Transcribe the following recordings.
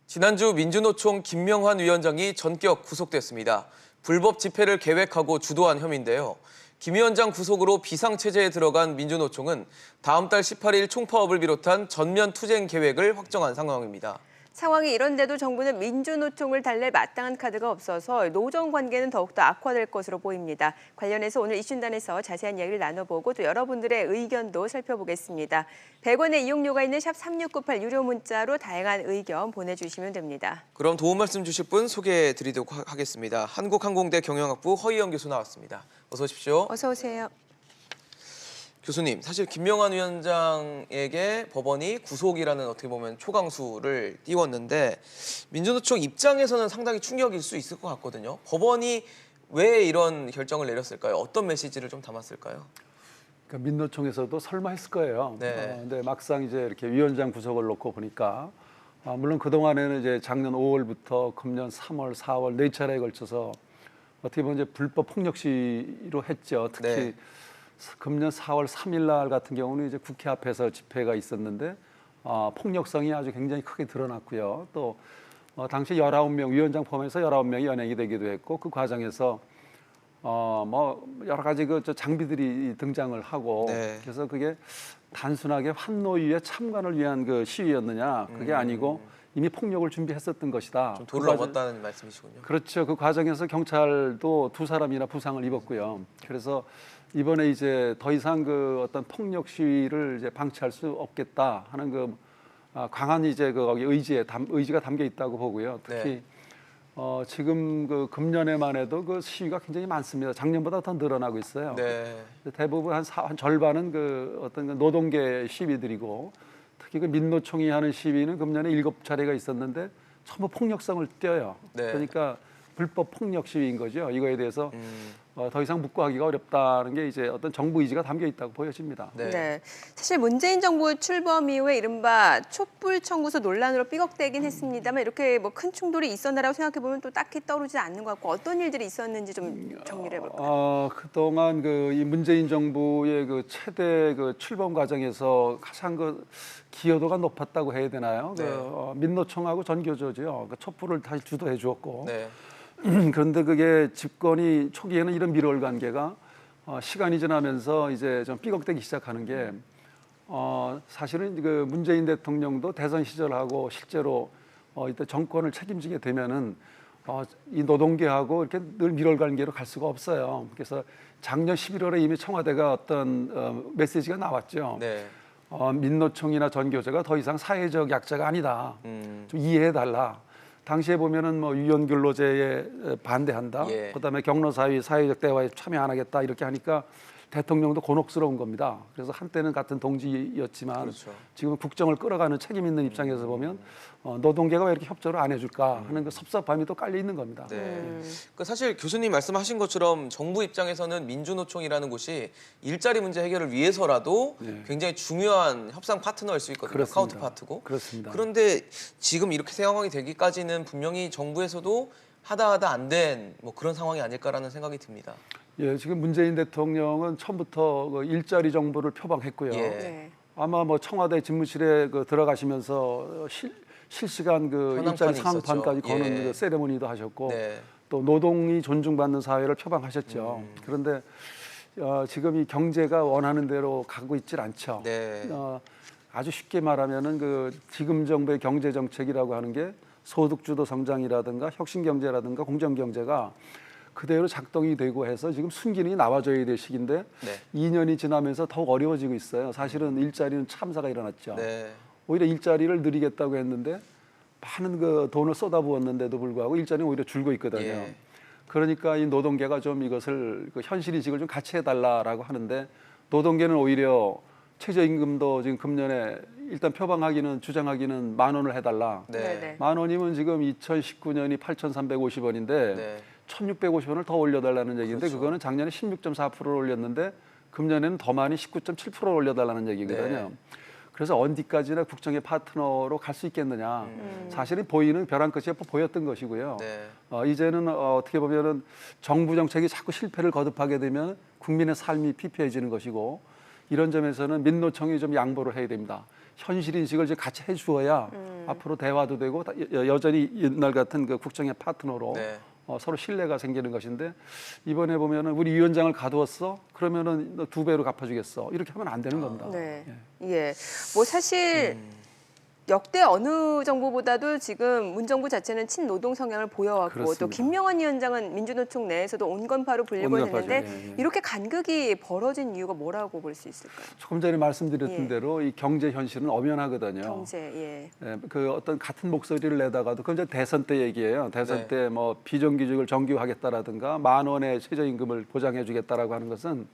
지난주 민주노총 김명환 위원장이 전격 구속됐습니다. 불법 집회를 계획하고 주도한 혐의인데요. 김 위원장 구속으로 비상체제에 들어간 민주노총은 다음 달 18일 총파업을 비롯한 전면 투쟁 계획을 확정한 상황입니다. 상황이 이런데도 정부는 민주노총을 달랠 마땅한 카드가 없어서 노정 관계는 더욱더 악화될 것으로 보입니다. 관련해서 오늘 이춘단에서 자세한 이야기를 나눠보고 또 여러분들의 의견도 살펴보겠습니다. 100원의 이용료가 있는 샵 3698 유료 문자로 다양한 의견 보내주시면 됩니다. 그럼 도움 말씀 주실 분 소개해드리도록 하겠습니다. 한국항공대 경영학부 허희영 교수 나왔습니다. 어서 오십시오. 어서 오세요. 교수님, 사실 김명환 위원장에게 법원이 구속이라는 어떻게 보면 초강수를 띄웠는데 민주노총 입장에서는 상당히 충격일 수 있을 것 같거든요. 법원이 왜 이런 결정을 내렸을까요? 어떤 메시지를 좀 담았을까요? 그러니까 민노총에서도 설마 했을 거예요. 네. 근데 막상 이제 이렇게 위원장 구속을 놓고 보니까 물론 그 동안에는 이제 작년 5월부터 금년 3월, 4월 네 차례에 걸쳐서 어떻게 보면 이제 불법 폭력 시위로 했죠. 특히 네. 금년 4월 3일 날 같은 경우는 이제 국회 앞에서 집회가 있었는데 폭력성이 아주 굉장히 크게 드러났고요. 또 당시 19명 위원장 포함해서 19명이 연행이 되기도 했고 그 과정에서 뭐 여러 가지 그 장비들이 등장을 하고 네. 그래서 그게 단순하게 환노위의 참관을 위한 그 시위였느냐 그게 아니고 이미 폭력을 준비했었던 것이다. 좀 도를 넘었다는 말씀이시군요. 그렇죠. 그 과정에서 경찰도 2사람이나 부상을 입었고요. 그래서 이번에 이제 더 이상 그 어떤 폭력 시위를 이제 방치할 수 없겠다 하는 그 강한 이제 그 거기 의지가 담겨 있다고 보고요. 특히 네. 지금 그 금년에만 해도 그 시위가 굉장히 많습니다. 작년보다 더 늘어나고 있어요. 네. 대부분 한 절반은 그 어떤 그 노동계 시위들이고 특히 그 민노총이 하는 시위는 금년에 7차례가 있었는데 전부 폭력성을 띄어요. 네. 그러니까 불법 폭력 시위인 거죠. 이거에 대해서 더 이상 묵고하기가 어렵다는 게 이제 어떤 정부 의지가 담겨 있다고 보여집니다. 네. 사실 문재인 정부 출범 이후에 이른바 촛불 청구서 논란으로 삐걱대긴 했습니다만 이렇게 뭐 큰 충돌이 있었나라고 생각해 보면 또 딱히 떠오르지 않는 것 같고 어떤 일들이 있었는지 좀 정리를 해볼까요? 그동안 그 이 문재인 정부의 그 최대 그 출범 과정에서 가장 그 기여도가 높았다고 해야 되나요? 네. 민노총하고 전교조죠. 그 촛불을 다시 주도해 주었고. 네. 그런데 그게 집권이 초기에는 이런 밀월 관계가 시간이 지나면서 이제 좀 삐걱대기 시작하는 게 사실은 그 문재인 대통령도 대선 시절하고 실제로 이때 정권을 책임지게 되면은 이 노동계하고 이렇게 늘 밀월 관계로 갈 수가 없어요. 그래서 작년 11월에 이미 청와대가 어떤 메시지가 나왔죠. 네. 민노총이나 전교조가 더 이상 사회적 약자가 아니다. 좀 이해해달라. 당시에 보면은 뭐 유연근로제에 반대한다. 예. 그다음에 경로사회 사회적 대화에 참여 안 하겠다 이렇게 하니까 대통령도 곤혹스러운 겁니다. 그래서 한때는 같은 동지였지만 그렇죠. 지금 국정을 끌어가는 책임 있는 입장에서 보면 노동계가 왜 이렇게 협조를 안 해줄까 하는 그 섭섭함이 또 깔려 있는 겁니다. 네. 그 사실 교수님 말씀하신 것처럼 정부 입장에서는 민주노총이라는 곳이 일자리 문제 해결을 위해서라도 네. 굉장히 중요한 협상 파트너일 수 있거든요. 그렇습니다. 카운터 파트고. 그렇습니다. 그런데 지금 이렇게 상황이 되기까지는 분명히 정부에서도 하다 안 된 뭐 그런 상황이 아닐까라는 생각이 듭니다. 예, 지금 문재인 대통령은 처음부터 그 일자리 정부를 표방했고요. 예. 네. 아마 뭐 청와대 집무실에 그 들어가시면서 실시간 그 현황판이 일자리 상황판까지 있었죠. 거는 예. 그 세레모니도 하셨고 네. 또 노동이 존중받는 사회를 표방하셨죠. 그런데 지금 이 경제가 원하는 대로 가고 있질 않죠. 네. 아주 쉽게 말하면은 그 지금 정부의 경제 정책이라고 하는 게 소득주도 성장이라든가 혁신 경제라든가 공정 경제가 그대로 작동이 되고 해서 지금 순기능이 나와줘야 될 시기인데 네. 2년이 지나면서 더욱 어려워지고 있어요. 사실은 일자리는 참사가 일어났죠. 네. 오히려 일자리를 늘리겠다고 했는데 많은 그 돈을 쏟아부었는데도 불구하고 일자리는 오히려 줄고 있거든요. 예. 그러니까 이 노동계가 좀 이것을 그 현실인식을 좀 같이 해달라라고 하는데 노동계는 오히려 최저임금도 지금 금년에 일단 표방하기는 주장하기는 10,000원을 해달라. 네. 10,000원이면 지금 2019년이 8,350원인데 네. 1,650원을 더 올려달라는 얘기인데 그렇죠. 그거는 작년에 16.4%를 올렸는데 금년에는 더 많이 19.7%를 올려달라는 얘기거든요. 네. 그래서 언디까지나 국정의 파트너로 갈 수 있겠느냐. 사실은 보이는 벼랑 끝이 보였던 것이고요. 네. 이제는 어떻게 보면은 정부 정책이 자꾸 실패를 거듭하게 되면 국민의 삶이 피폐해지는 것이고 이런 점에서는 민노총이 좀 양보를 해야 됩니다. 현실 인식을 이제 같이 해주어야 앞으로 대화도 되고 여전히 옛날 같은 그 국정의 파트너로 네. 서로 신뢰가 생기는 것인데 이번에 보면은 우리 위원장을 가두었어 그러면은 너 2배로 갚아주겠어 이렇게 하면 안 되는 겁니다. 네. 예. 뭐 사실 역대 어느 정부보다도 지금 문정부 자체는 친노동 성향을 보여왔고 그렇습니다. 또 김명환 위원장은 민주노총 내에서도 온건파로 불리고 온건파죠. 있는데 예. 이렇게 간극이 벌어진 이유가 뭐라고 볼 수 있을까요? 조금 전에 말씀드렸던 예. 대로 이 경제 현실은 엄연하거든요. 경제, 예. 예, 그 어떤 같은 목소리를 내다가도 그건 이제 대선 때 얘기예요. 대선 네. 때 뭐 비정규직을 정규화하겠다라든가 10,000원의 최저임금을 보장해주겠다라고 하는 것은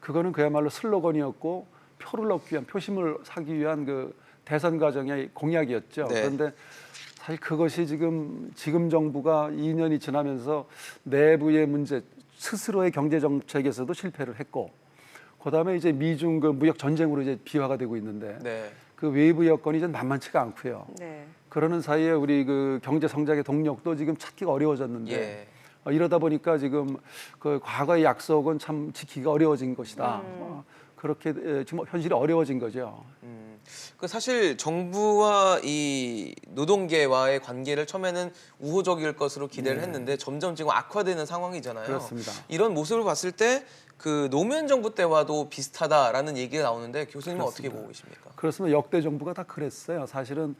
그거는 그야말로 슬로건이었고 표를 얻기 위한 표심을 사기 위한 그 대선 과정의 공약이었죠. 네. 그런데 사실 그것이 지금 정부가 2년이 지나면서 내부의 문제, 스스로의 경제 정책에서도 실패를 했고, 그다음에 이제 미중 그 무역 전쟁으로 이제 비화가 되고 있는데 네. 그 외부 여건이 이제 만만치가 않고요. 네. 그러는 사이에 우리 그 경제 성장의 동력도 지금 찾기가 어려워졌는데 예. 이러다 보니까 지금 그 과거의 약속은 참 지키기가 어려워진 것이다. 그렇게 지금 현실이 어려워진 거죠. 그 사실 정부와 이 노동계와의 관계를 처음에는 우호적일 것으로 기대를 했는데 점점 지금 악화되는 상황이잖아요. 그렇습니다. 이런 모습을 봤을 때 그 노무현 정부 때와도 비슷하다라는 얘기가 나오는데 교수님은 어떻게 보고 계십니까? 그렇습니다. 역대 정부가 다 그랬어요. 사실은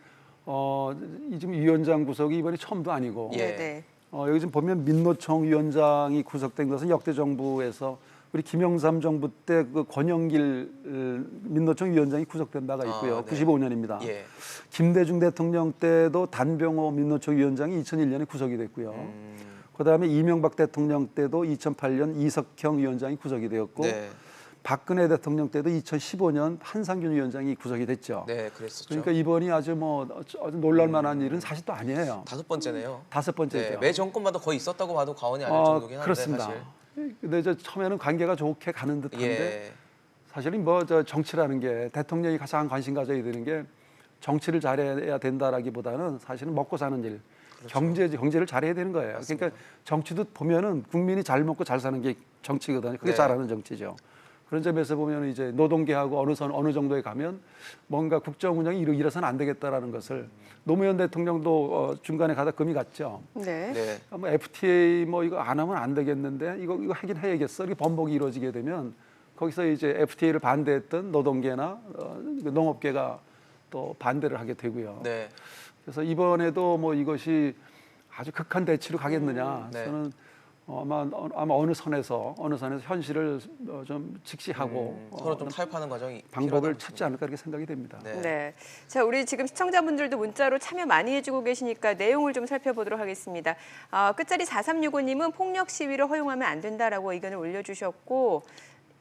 이 지금 위원장 구속이 이번이 처음도 아니고 예. 네. 여기 지금 보면 민노총 위원장이 구속된 것은 역대 정부에서 우리 김영삼 정부 때 그 권영길 민노총 위원장이 구속된 바가 있고요. 네. 95년입니다. 예. 김대중 대통령 때도 단병호 민노총 위원장이 2001년에 구속이 됐고요. 그다음에 이명박 대통령 때도 2008년 이석형 위원장이 구속이 되었고 네. 박근혜 대통령 때도 2015년 한상균 위원장이 구속이 됐죠. 네, 그랬었죠. 그러니까 이번이 아주 놀랄만한 일은 사실 또 아니에요. 5번째네요. 다섯 번째죠. 네, 매 정권마다 거의 있었다고 봐도 과언이 아닐 정도긴 한데 그렇습니다. 사실. 근데 처음에는 관계가 좋게 가는 듯한데 예. 사실은 정치라는 게 대통령이 가장 관심 가져야 되는 게 정치를 잘해야 된다라기보다는 사실은 먹고 사는 일, 그렇죠. 경제를 잘해야 되는 거예요. 맞습니다. 그러니까 정치도 보면은 국민이 잘 먹고 잘 사는 게 정치거든요. 그게 네. 잘하는 정치죠. 그런 점에서 보면 이제 노동계하고 어느 정도에 가면 뭔가 국정 운영이 이래서는 안 되겠다라는 것을 노무현 대통령도 중간에 가다 금이 갔죠. 네. 네. 뭐 FTA 뭐 이거 안 하면 안 되겠는데 이거 하긴 해야겠어. 이렇게 번복이 이루어지게 되면 거기서 이제 FTA를 반대했던 노동계나 농업계가 또 반대를 하게 되고요. 네. 그래서 이번에도 뭐 이것이 아주 극한 대치로 가겠느냐. 네. 저는 아마 어느 선에서 현실을 좀 직시하고 서로 좀 타협하는 과정이 방법을 필요하다고 찾지 않을까 이렇게 생각이 됩니다. 네. 네. 자, 우리 지금 시청자분들도 문자로 참여 많이 해주고 계시니까 내용을 좀 살펴보도록 하겠습니다. 끝자리 4365님은 폭력 시위를 허용하면 안 된다라고 의견을 올려주셨고,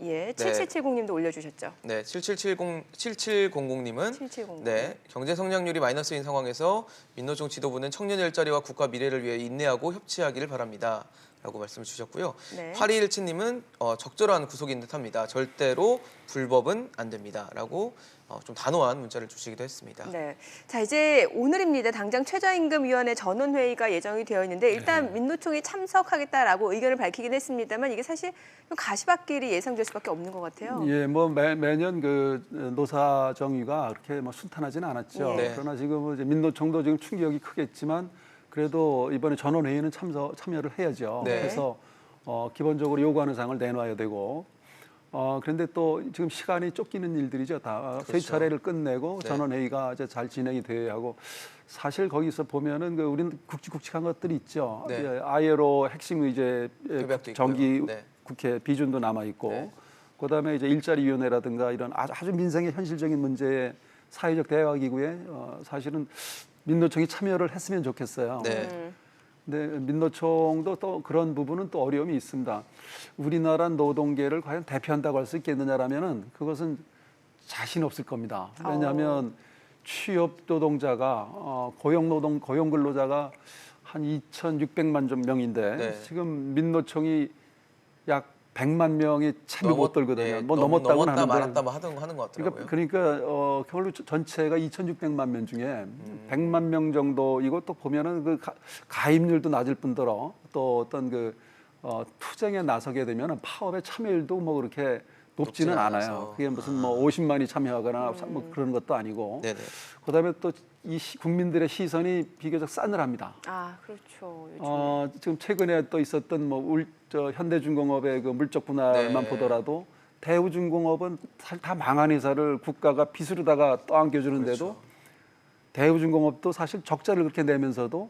예, 7770님도 올려주셨죠. 네, 7700님은 7700. 네, 경제 성장률이 마이너스인 상황에서 민노총 지도부는 청년 일자리와 국가 미래를 위해 인내하고 협치하기를 바랍니다. 라고 말씀을 주셨고요. 네. 8217님은 적절한 구속인 듯합니다. 절대로 불법은 안 됩니다. 라고 좀 단호한 문자를 주시기도 했습니다. 네. 자, 이제 오늘입니다. 당장 최저임금위원회 전원회의가 예정이 되어 있는데 일단 민노총이 참석하겠다라고 의견을 밝히긴 했습니다만 이게 사실 좀 가시밭길이 예상될 수밖에 없는 것 같아요. 예, 뭐 매년 그 노사 정의가 그렇게 뭐 순탄하지는 않았죠. 예. 네. 그러나 지금 이제 민노총도 지금 충격이 크겠지만 그래도 이번에 전원회의는 참여를 해야죠. 네. 그래서 기본적으로 요구하는 사항을 내놔야 되고 그런데 또 지금 시간이 쫓기는 일들이죠. 다 세 그렇죠. 차례를 끝내고 네. 전원회의가 이제 잘 진행이 돼야 하고 사실 거기서 보면은 우리는 굵직굵직한 것들이 있죠. 네. 예, ILO 핵심 의제 협약도 정기 있고요. 네. 국회 비준도 남아 있고 네. 그다음에 이제 일자리위원회라든가 이런 아주 민생의 현실적인 문제에 사회적 대화 기구에 사실은 민노총이 참여를 했으면 좋겠어요. 네. 근데 민노총도 또 그런 부분은 또 어려움이 있습니다. 우리나라 노동계를 과연 대표한다고 할 수 있겠느냐라면은 그것은 자신 없을 겁니다. 왜냐하면 취업 노동자가 고용 근로자가 한 2,600만 명인데 네. 지금 민노총이 약 100만 명이 참여 못 들거든요. 네, 뭐 넘었다 넘었다고는 하는데 말았다 뭐 하는 것 같더라고요. 그러니까 결국 전체가 2,600만 명 중에 100만 명 정도 이것도 보면은 그 가입률도 낮을 뿐더러 또 어떤 투쟁에 나서게 되면은 파업의 참여율도 뭐 그렇게 높지는 높지는 않아요. 않아서. 그게 무슨 뭐 50만이 참여하거나 뭐 그런 것도 아니고. 네네. 그다음에 또 이 국민들의 시선이 비교적 싸늘합니다. 아, 그렇죠. 요즘에. 지금 최근에 또 있었던 현대중공업의 그 물적 분할만 네. 보더라도 대우중공업은 사실 다 망한 회사를 국가가 빚으로다가 떠안겨주는데도 그렇죠. 대우중공업도 사실 적자를 그렇게 내면서도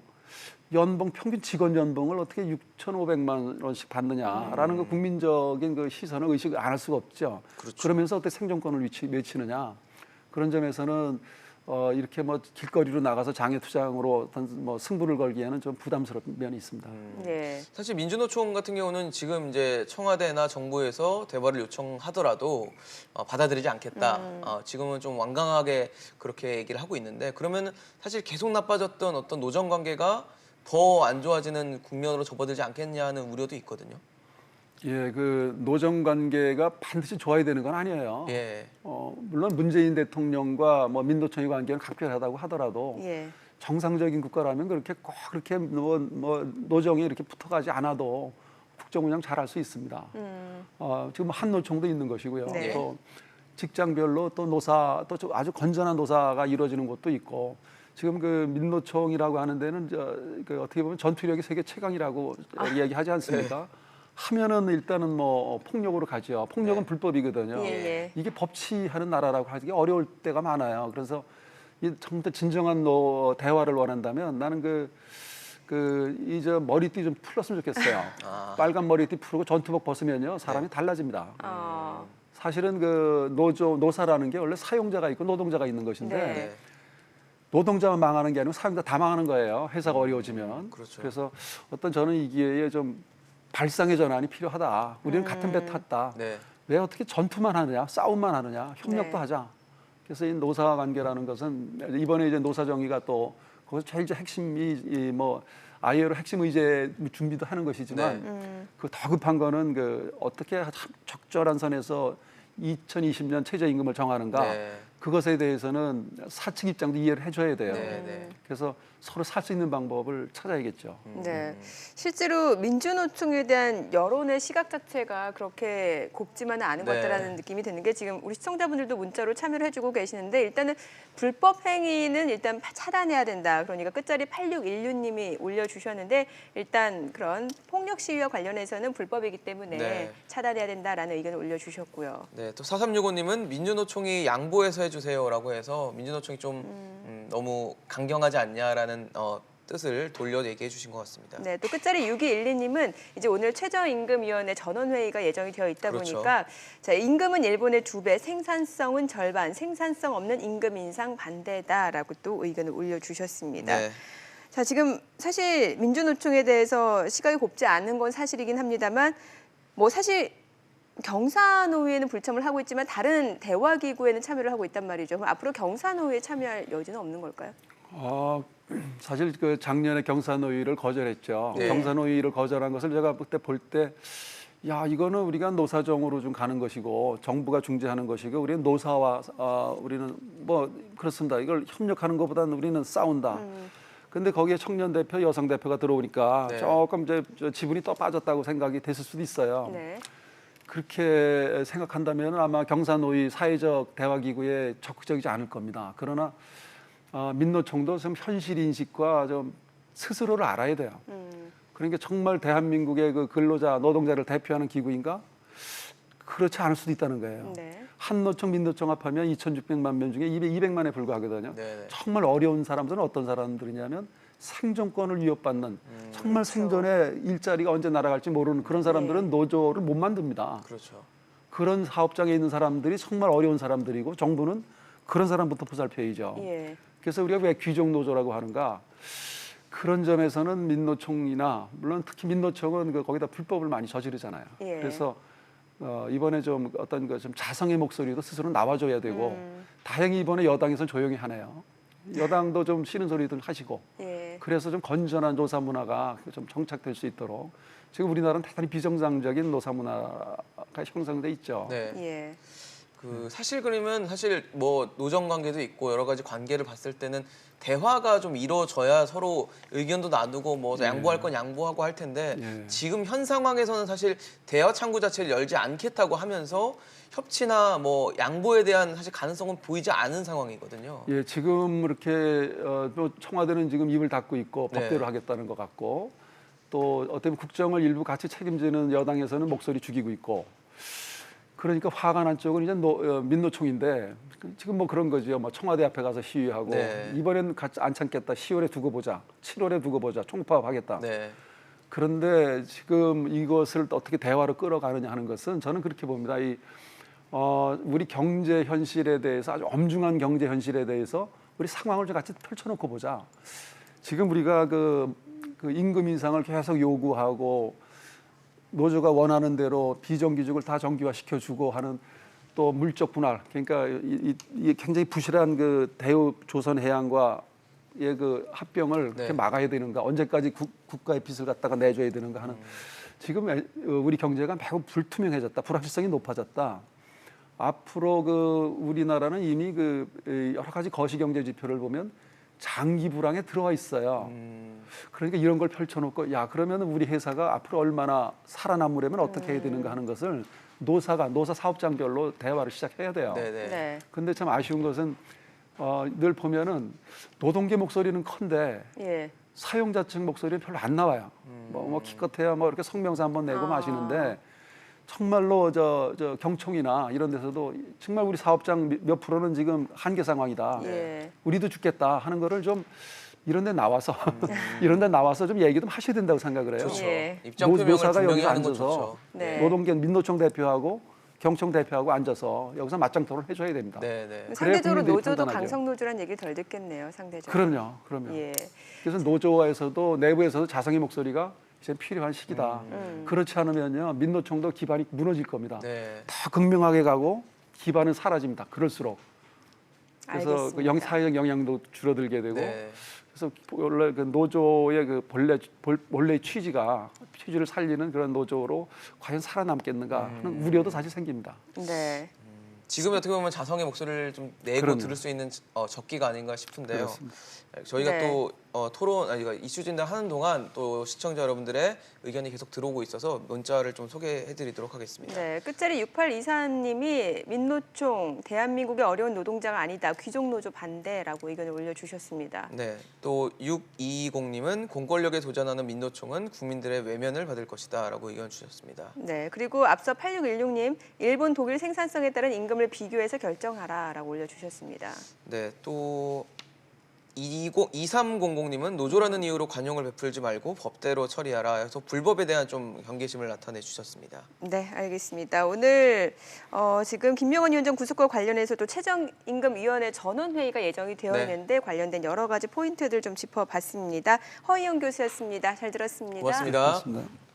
연봉 평균 직원 연봉을 어떻게 6,500만 원씩 받느냐라는 그 국민적인 그 시선을 의식 안 할 수가 없죠. 그렇죠. 그러면서 어떻게 생존권을 외치느냐 그런 점에서는 이렇게 뭐 길거리로 나가서 장외투쟁으로 어떤 뭐 승부를 걸기에는 좀 부담스러운 면이 있습니다. 네. 사실 민주노총 같은 경우는 지금 이제 청와대나 정부에서 대화를 요청하더라도 받아들이지 않겠다. 지금은 좀 완강하게 그렇게 얘기를 하고 있는데 그러면 사실 계속 나빠졌던 어떤 노정 관계가 더 안 좋아지는 국면으로 접어들지 않겠냐는 우려도 있거든요. 예, 그 노정 관계가 반드시 좋아야 되는 건 아니에요. 예. 물론 문재인 대통령과 뭐 민노총의 관계는 각별하다고 하더라도 예. 정상적인 국가라면 그렇게 꼭 그렇게 뭐 노정이 이렇게 붙어가지 않아도 국정 운영 잘할 수 있습니다. 지금 한노총도 있는 것이고요. 네. 또 직장별로 또 노사 또 아주 건전한 노사가 이루어지는 곳도 있고 지금 그 민노총이라고 하는 데는 그 어떻게 보면 전투력이 세계 최강이라고 이야기하지 않습니까? 하면은 일단은 뭐 폭력으로 가죠. 폭력은 네. 불법이거든요. 예, 예. 이게 법치하는 나라라고 하기 어려울 때가 많아요. 그래서 정말 진정한 대화를 원한다면 나는 이제 머리띠 좀 풀었으면 좋겠어요. 빨간 머리띠 풀고 전투복 벗으면요 사람이 달라집니다. 사실은 그 노사라는 게 원래 사용자가 있고 노동자가 있는 것인데 네. 네. 노동자만 망하는 게 아니고 사용자 다 망하는 거예요. 회사가 어려워지면. 그렇죠. 그래서 저는 이 기회에 좀 발상의 전환이 필요하다. 우리는 같은 배 탔다. 네. 왜 어떻게 전투만 하느냐, 싸움만 하느냐, 협력도 네. 하자. 그래서 이 노사 관계라는 것은 이번에 이제 노사 정의가 또 거기서 제일 핵심이 뭐 ILO 핵심 의제 준비도 하는 것이지만 그 더 급한 거는 그 어떻게 적절한 선에서 2020년 최저임금을 정하는가. 네. 그것에 대해서는 사측 입장도 이해를 해줘야 돼요. 네, 네. 그래서 서로 살 수 있는 방법을 찾아야겠죠. 네. 실제로 민주노총에 대한 여론의 시각 자체가 그렇게 곱지만은 않은 네. 것 같다라는 느낌이 드는 게 지금 우리 시청자분들도 문자로 참여를 해주고 계시는데 일단은 불법 행위는 일단 차단해야 된다. 그러니까 끝자리 8616님이 올려주셨는데 일단 그런 폭력 시위와 관련해서는 불법이기 때문에 네. 차단해야 된다라는 의견을 올려주셨고요. 네, 또 4365님은 민주노총이 양보해서 해주세요라고 해서 민주노총이 좀 너무 강경하지 않냐라는 뜻을 돌려 얘기해 주신 것 같습니다. 네, 또 끝자리 6212님은 이제 오늘 최저임금위원회 전원회의가 예정이 되어 있다 그렇죠. 보니까 자, 임금은 일본의 2배, 생산성은 절반, 생산성 없는 임금 인상 반대다라고 또 의견을 올려주셨습니다. 네. 자, 지금 사실 민주노총에 대해서 시각이 곱지 않은 건 사실이긴 합니다만 뭐 사실 경사노위에는 불참을 하고 있지만 다른 대화기구에는 참여를 하고 있단 말이죠. 그럼 앞으로 경사노위에 참여할 여지는 없는 걸까요? 사실 그 작년에 경사노위를 거절했죠. 네. 경사노위를 거절한 것을 제가 그때 볼 때, 야 이거는 우리가 노사정으로 좀 가는 것이고 정부가 중재하는 것이고 우리는 노사와 우리는 뭐 그렇습니다. 이걸 협력하는 것보다는 우리는 싸운다. 근데 거기에 청년 대표, 여성 대표가 들어오니까 네. 조금 이제 지분이 또 빠졌다고 생각이 됐을 수도 있어요. 네. 그렇게 생각한다면 아마 경사노위 사회적 대화기구에 적극적이지 않을 겁니다. 그러나 민노총도 좀 현실 인식과 좀 스스로를 알아야 돼요. 그러니까 정말 대한민국의 그 근로자, 노동자를 대표하는 기구인가? 그렇지 않을 수도 있다는 거예요. 네. 한노총, 민노총 합하면 2,600만 명 중에 200만에 불과하거든요. 네네. 정말 어려운 사람들은 어떤 사람들이냐면 생존권을 위협받는 정말 그렇죠. 생존에 일자리가 언제 날아갈지 모르는 그런 사람들은 노조를 못 만듭니다. 그렇죠. 그런 사업장에 있는 사람들이 정말 어려운 사람들이고 정부는 그런 사람부터 보살펴야죠. 예. 그래서 우리가 왜 귀족 노조라고 하는가? 그런 점에서는 민노총이나 물론 특히 민노총은 거기다 불법을 많이 저지르잖아요. 예. 그래서 이번에 좀 어떤 좀 자성의 목소리도 스스로 나와줘야 되고 다행히 이번에 여당에서 조용히 하네요. 여당도 좀 싫은 소리들 하시고 예. 그래서 좀 건전한 노사 문화가 좀 정착될 수 있도록 지금 우리나라는 대단히 비정상적인 노사 문화가 형성돼 있죠. 네. 예. 사실 그러면 사실 뭐 노정 관계도 있고 여러 가지 관계를 봤을 때는 대화가 좀 이루어져야 서로 의견도 나누고 뭐 양보할 건 양보하고 할 텐데 예. 지금 현 상황에서는 사실 대화 창구 자체를 열지 않겠다고 하면서 협치나 뭐 양보에 대한 사실 가능성은 보이지 않은 상황이거든요. 예, 지금 이렇게 또 청와대는 지금 입을 닫고 있고 네. 법대로 하겠다는 것 같고 또 어떻게 보면 국정을 일부 같이 책임지는 여당에서는 목소리 죽이고 있고 그러니까 화가 난 쪽은 이제 민노총인데 지금 뭐 그런 거죠. 뭐 청와대 앞에 가서 시위하고 네. 이번엔 같이 안 참겠다. 10월에 두고 보자. 7월에 두고 보자. 총파업하겠다. 네. 그런데 지금 이것을 어떻게 대화로 끌어가느냐 하는 것은 저는 그렇게 봅니다. 우리 경제 현실에 대해서 아주 엄중한 경제 현실에 대해서 우리 상황을 좀 같이 펼쳐놓고 보자. 지금 우리가 그 임금 인상을 계속 요구하고 노조가 원하는 대로 비정규직을 다 정규화시켜주고 하는 또 물적 분할, 그러니까 이 굉장히 부실한 그 대우 조선해양과의 그 합병을 그렇게 막아야 되는가, 언제까지 국가의 빚을 갖다가 내줘야 되는가 하는 지금 우리 경제가 매우 불투명해졌다, 불확실성이 높아졌다. 앞으로 그 우리나라는 이미 그 여러 가지 거시경제 지표를 보면 장기 불황에 들어와 있어요. 그러니까 이런 걸 펼쳐놓고 야 그러면 우리 회사가 앞으로 얼마나 살아남으려면 어떻게 해야 되는가 하는 것을 노사 사업장별로 대화를 시작해야 돼요. 네네. 네. 근데 참 아쉬운 것은 늘 보면은 노동계 목소리는 큰데 예. 사용자 측 목소리는 별로 안 나와요. 뭐 기껏해야 뭐 이렇게 성명서 한번 내고 마시는데 정말로 저 경총이나 이런 데서도 정말 우리 사업장 몇 프로는 지금 한계 상황이다. 예. 우리도 죽겠다 하는 거를 좀 이런 데 나와서 이런 데 나와서 좀 얘기 좀 하셔야 된다고 생각을 해요. 좋죠. 예. 입장 표명을 노사가 분명히 여기서 하는 건 앉아서 좋죠. 네. 노동계 민노총 대표하고 경총 대표하고 앉아서 여기서 맞짱 토론을 해줘야 됩니다. 네네. 상대적으로 국민들이 노조도 판단하죠. 강성 노조란 얘기를 덜 듣겠네요. 상대적으로. 그럼요. 예. 그래서 노조에서도 내부에서도 자성의 목소리가 이제 필요한 시기다. 그렇지 않으면요 민노총도 기반이 무너질 겁니다. 네. 더 극명하게 가고 기반은 사라집니다. 그럴수록 그래서 그 알겠습니다. 사회적 영향도 줄어들게 되고 네. 그래서 원래 그 노조의 그 본래의 취지를 살리는 그런 노조로 과연 살아남겠는가 하는 우려도 사실 생깁니다. 네. 지금 어떻게 보면 자성의 목소리를 좀 내고 그럼요. 들을 수 있는 적기가 아닌가 싶은데요. 그렇습니다. 저희가 네. 또 이슈 진단 하는 동안 또 시청자 여러분들의 의견이 계속 들어오고 있어서 문자를 좀 소개해드리도록 하겠습니다. 네, 끝자리 6823님이 민노총 대한민국의 어려운 노동자가 아니다. 귀족노조 반대라고 의견을 올려주셨습니다. 네, 또 6220님은 공권력에 도전하는 민노총은 국민들의 외면을 받을 것이다라고 의견 주셨습니다. 네, 그리고 앞서 8616님 일본, 독일 생산성에 따른 임금을 비교해서 결정하라라고 올려주셨습니다. 네, 또 2300님은 노조라는 이유로 관용을 베풀지 말고 법대로 처리하라 해서 불법에 대한 좀 경계심을 나타내 주셨습니다. 네, 알겠습니다. 오늘 지금 김명환 위원장 구속과 관련해서도 최저임금위원회 전원회의가 예정이 되어 네. 있는데 관련된 여러 가지 포인트들 좀 짚어봤습니다. 허희영 교수였습니다. 잘 들었습니다. 고맙습니다. 그렇습니다.